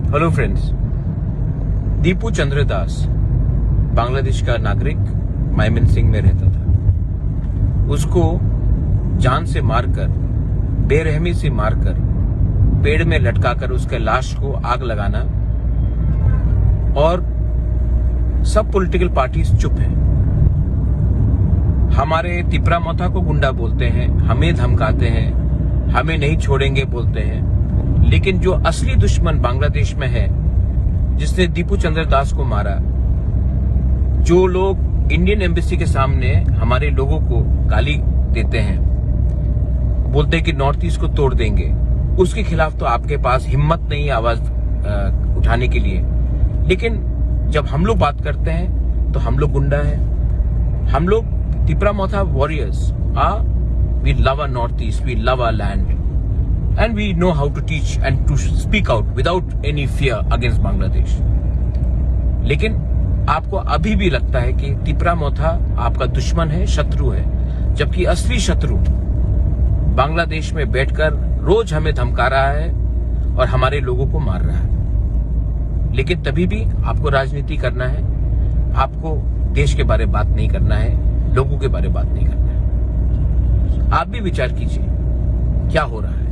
Hello friends, Deepu चंद्र दास बांग्लादेश का नागरिक मायमनसिंह में रहता था। उसको जान से मारकर, बेरहमी से मारकर, पेड़ में लटकाकर उसके लाश को आग लगाना, और सब पॉलिटिकल पार्टीज चुप हैं। हमारे तिपरा मोथा को गुंडा बोलते हैं, हमें धमकाते हैं, हमें नहीं छोड़ेंगे बोलते हैं, लेकिन जो असली दुश्मन बांग्लादेश में है, जिसने दीपू चंद्र दास को मारा, जो लोग इंडियन एम्बेसी के सामने हमारे लोगों को गाली देते हैं, बोलते हैं कि नॉर्थ ईस्ट को तोड़ देंगे, उसके खिलाफ तो आपके पास हिम्मत नहीं आवाज उठाने के लिए। लेकिन जब हम लोग बात करते हैं तो हम लोग गुंडा हैं। हम लोग Tipra Motha warriors we love our North East, we love our land, and we know how to teach and to speak out without any fear against Bangladesh. लेकिन आपको अभी भी लगता है कि तिपरा मोथा आपका दुश्मन है, शत्रु है, जबकि असली शत्रु बांग्लादेश में बैठकर रोज हमें धमका रहा है और हमारे लोगों को मार रहा है। लेकिन तभी भी आपको राजनीति करना है, आपको देश के बारे में बात नहीं करना है, लोगों के बारे में बात नहीं करना है। आप भी विचार कीजिए क्या हो रहा है।